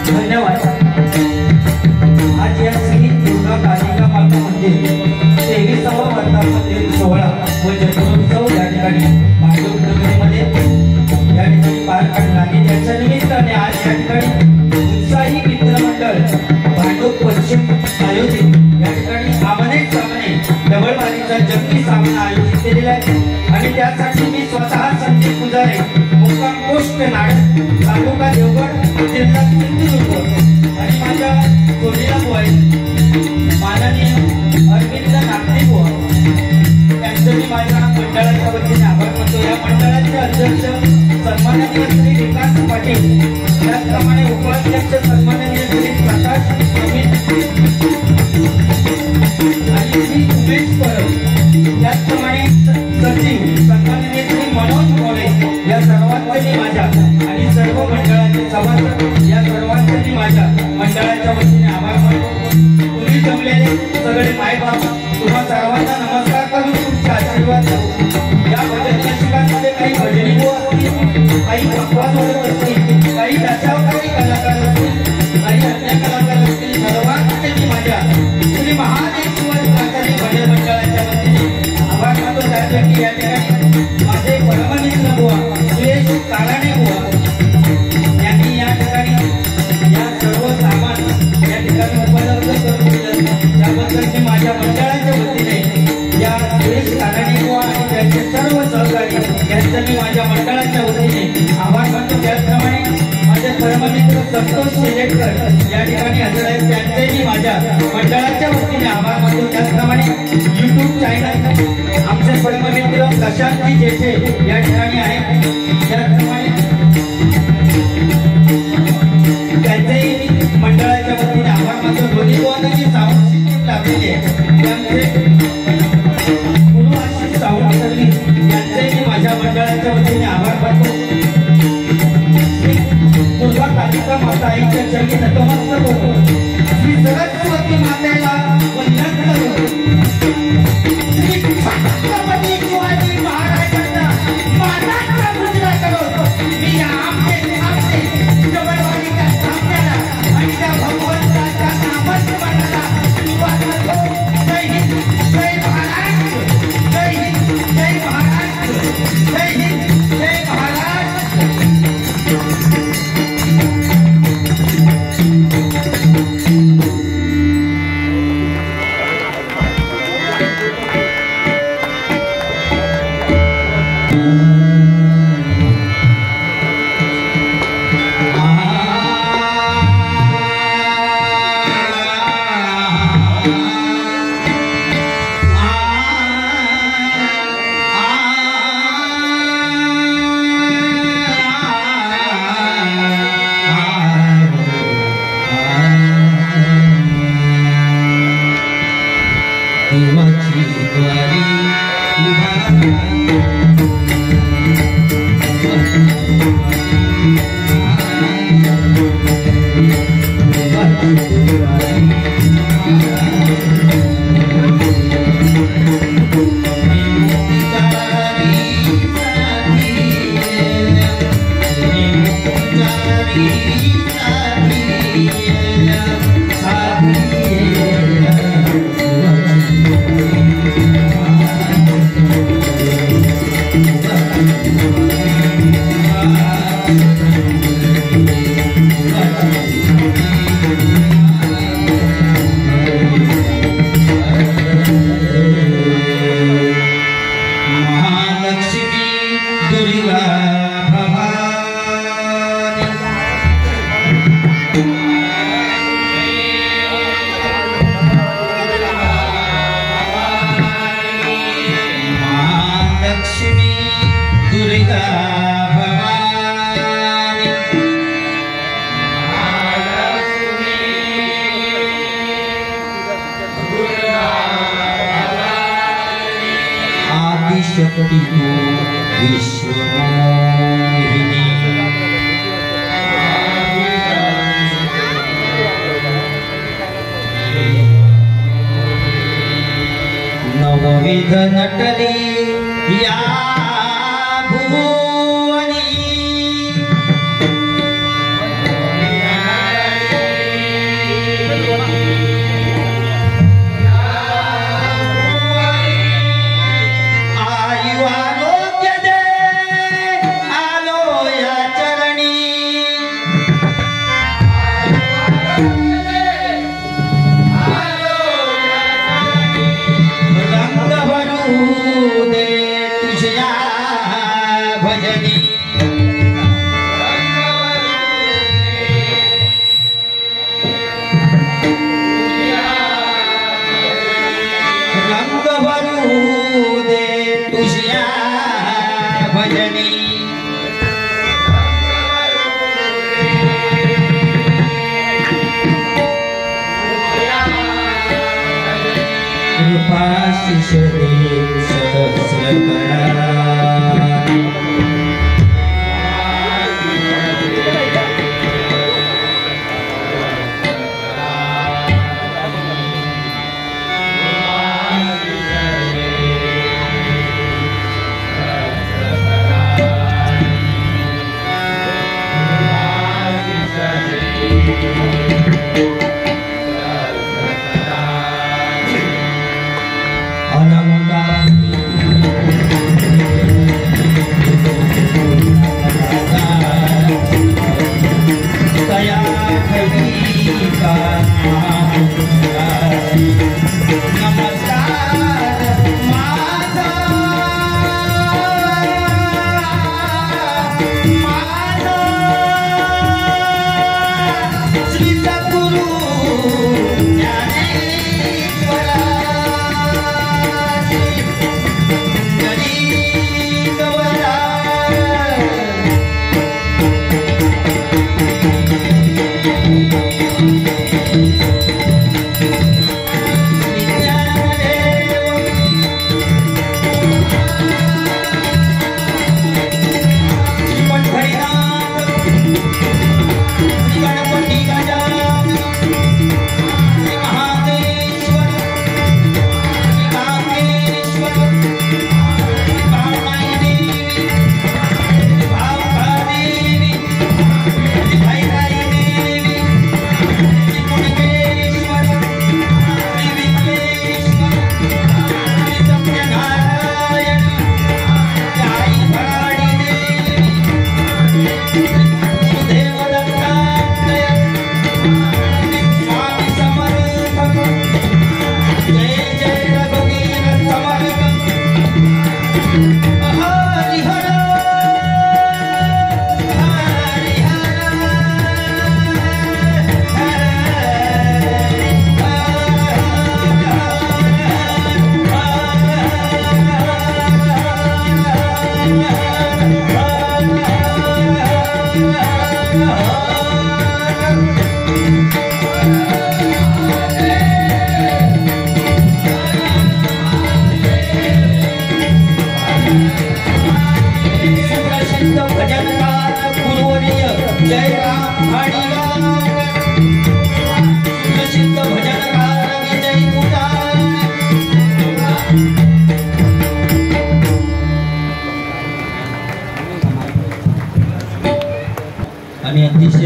धन्यवाद। आज या श्री दुर्गा कालिका माता मंदिर 23वा वर्धापन सोहळा व जन्मोत्सव या ठिकाणी भांडूप नगरीमध्ये या ठिकाणी पार पडला आणि त्याच्या निमित्ताने आज या ठिकाणी उत्साही मित्रमंडळ भांडूप पश्चिम आयोजित या ठिकाणी आमने सामने डबलबाजीचा जंगी सामना आयोजित केलेला आहे आणि त्यासाठी मी स्वतः संदीप पुजारे मुक्काम पोस्ट नाड तालुका देवगड जिल्हा सिंधुदुर्ग आणि माझ्या जोडीला आहे माननीय अरविंद नागरे बुवा त्यांचं मी माझ्या मंडळाच्या वतीने आभार मानतो। या मंडळाचे अध्यक्ष सन्माननीय श्री विकास पाटील, त्याचप्रमाणे उपाध्यक्ष सन्माननीय श्री प्रकाश अमित आणि श्री उमेश परब, त्याचप्रमाणे सचिव सन्माननीय श्री मनोज मोरे या सर्वांचे माझ्या आणि सर्व मंडळाचे सभासद या सर्वांचे माझ्या मंडळाच्या वतीने आभार मानतो। तुम्ही जमलेले सगळे मायबाप तुम्हा सर्वांना नमस्कार करून तुमचे आशीर्वाद देतो। या भजन रसिकांमध्ये काही भजनी असतील, काही पकवान होत असतील, काही दशावतारी कलाकार असतील, काही अन्य कलाकार असतील, सर्वांचे मी माझ्या श्री महादेश्वर काकाजी भजन मंडळाच्या वतीने आभार मानतो। त्यासाठी या ठिकाणी माझे परममित्र बुवा सुरेश काराणे बुवा यांनी या ठिकाणी या सर्व सामान या ठिकाणी उपलब्ध करून दिलं, त्याबद्दल मी माझ्या मंडळाच्या वतीने या सुरेश काराणे बुवा आणि त्यांचे सर्व सहकारी यांचं मी माझ्या मंडळाच्या वतीने आभार मानतो। त्याचप्रमाणे माझे परममित्र संतोष शेलेकर या ठिकाणी हजर आहेत, त्यांचे मी माझ्या मंडळाच्या वतीने आभार मानतो। त्याचप्रमाणे YouTube चॅनल आमचे परममित्र प्रशांतजी जेठे या ठिकाणी आहेत, त्याचप्रमाणे त्यांचेही मी मंडळाच्या वतीने आभार मानतो। दोन्ही बुवांना जी साऊंड सिस्टीम लावलेली आहे त्यामुळे गुरु आशिष साऊंड सर्व्हिस यांचेही मी माझ्या मंडळाच्या वतीने आभार मानतो। दुर्गा कालिका माता आईच्या चरणी नतमस्तक होतो, श्री सरस्वती मातेला वंदन करतो, श्री छत्रपती शिवाजी महाराजांना मानाचा मुजरा करतो। मी आमचे डबलबाजीच्या सामन्याला आणि त्या भगवंताच्या नामस्मरणाला सुरुवात करतो। जय हिंद, जय महाराष्ट्र, जय हिंद, जय महाराष्ट्र, जय हिंद, जय महाराष्ट्र। शक्ति को विश्वमोहिनी नवविध नटली या भुवनी कृपाशिष दे सहस्रगणा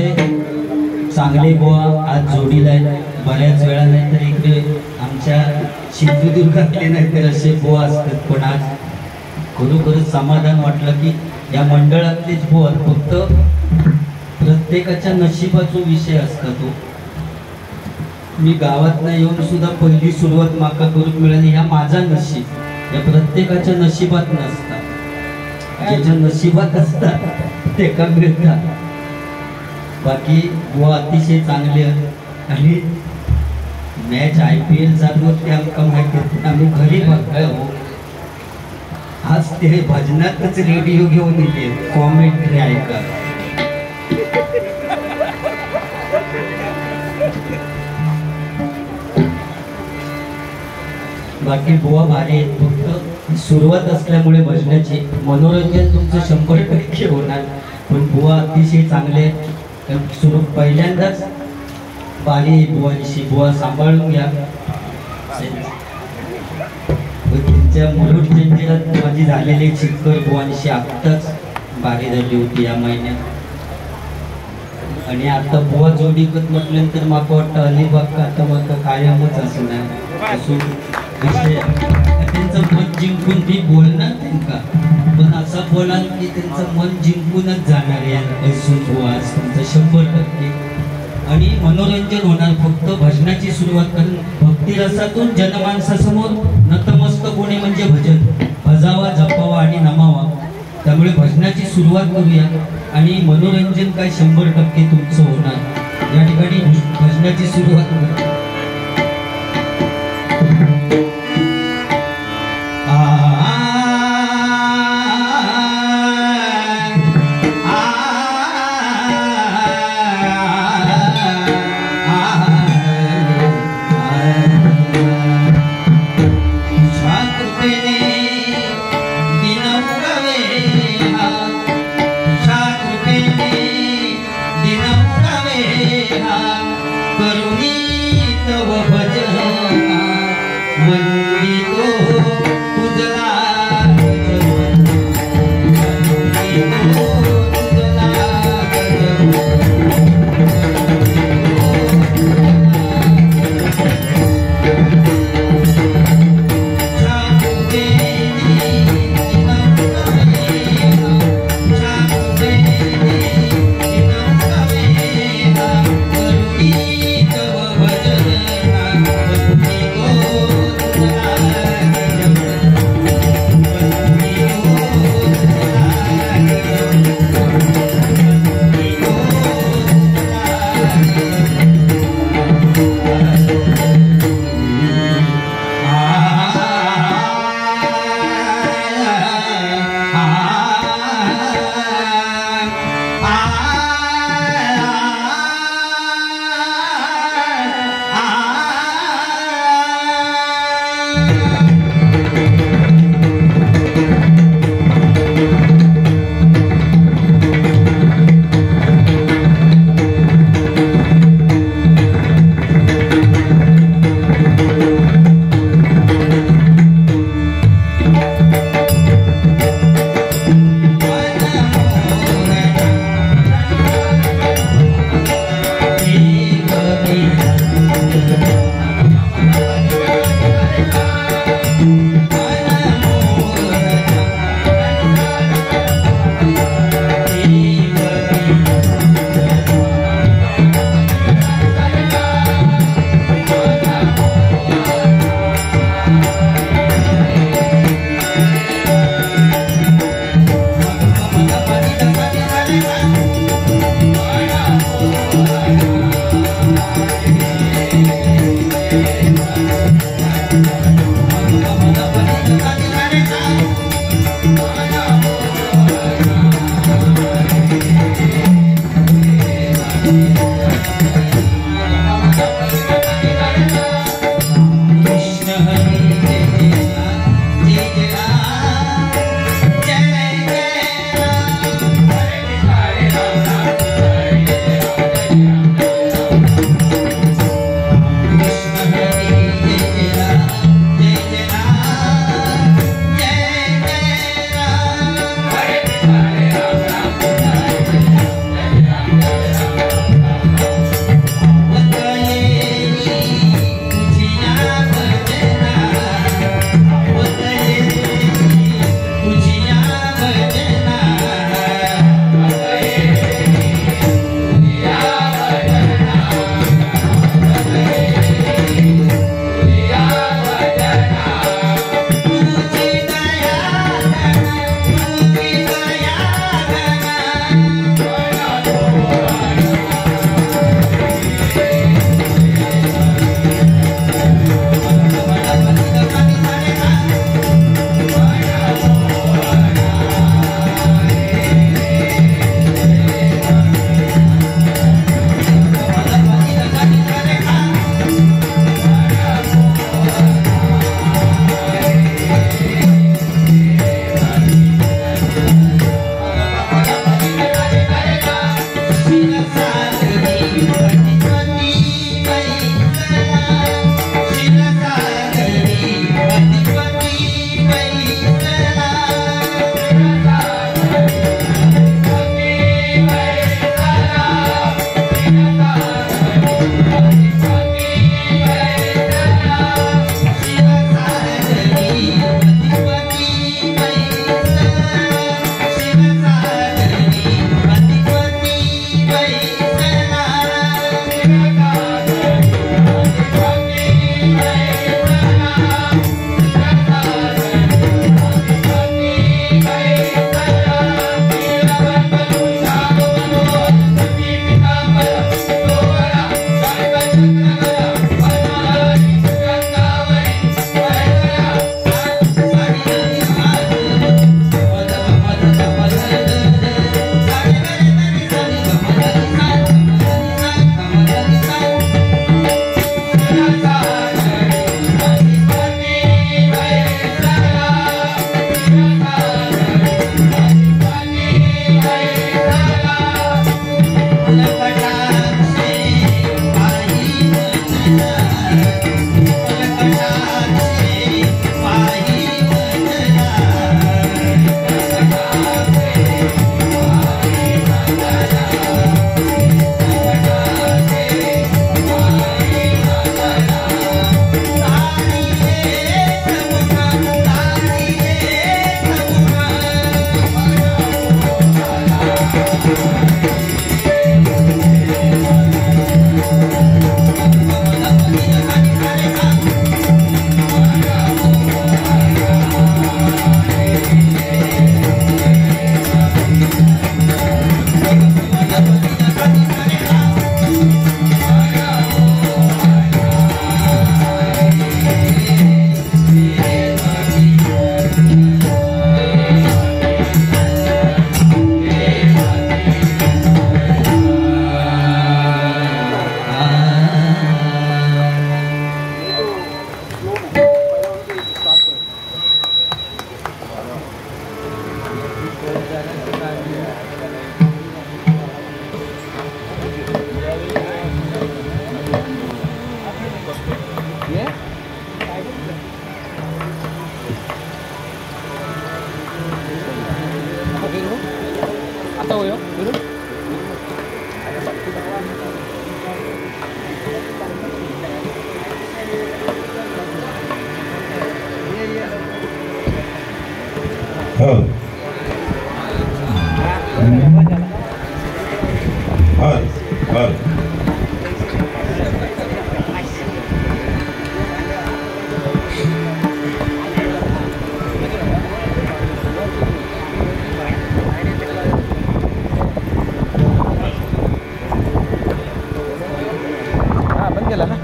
अतिशय चांगले बुवा आज जोडीला आहे. बऱ्याच वेळा नाही तर इकडे आमच्या सिंधुदुर्गातले नाही तर असे बुवा असतात, पण आज खरोखरच समाधान वाटलं की या मंडळातलेच बुवा. फक्त प्रत्येकाच्या नशिबाचा विषय असतो तो. मी गावात नाही येऊन सुद्धा पहिली सुरुवात माका करून मिळाली, ह्या माझा नशीब. या प्रत्येकाच्या नशिबात नसतात, ज्याच्या नशिबात असतात ते का मिळतात. बाकी बुवा अतिशय चांगले आणि मॅच IPL चालू होते आमका माहिती, आम्ही घरी बघाय हो. आज ते भजनातच रेडिओ घेऊन येते कॉमेंट्री ऐका. बाकी बुवा भारी आहेत. फक्त सुरुवात असल्यामुळे भजनाची मनोरंजन तुमचं 100% होणार, पण बुवा अतिशय चांगले. सुरू पहिल्यांदाच बारी बुवांशी. बुवा सांभाळून घ्या. त्यांच्या मुरुड जंजिरात माझी झालेली चिक्कर बुवांशी आत्ताच बारी झाली होती या महिन्यात. आणि आता बुवा जोडीकत म्हटल्यानंतर माका वाटतं अलिबाग आता माका कायमच असणार असून विषय. त्यांचं मन जिंकून ती बोलणार त्यांना, पण असं बोलाल की त्यांचं मन जिंकूनच जाणार आहे असून बुवा आज तुमचं 100%. आणि मनोरंजन होणार. फक्त भजनाची सुरुवात करून भक्तिरसातून जनमानसासमोर नतमस्तक होणे म्हणजे भजन. भजावा, जपावा आणि नमावा. त्यामुळे भजनाची सुरुवात करूया आणि मनोरंजन काय 100% तुमचं होणार. या ठिकाणी भजनाची सुरुवात करूया. हो हल हल हा बंद केला ना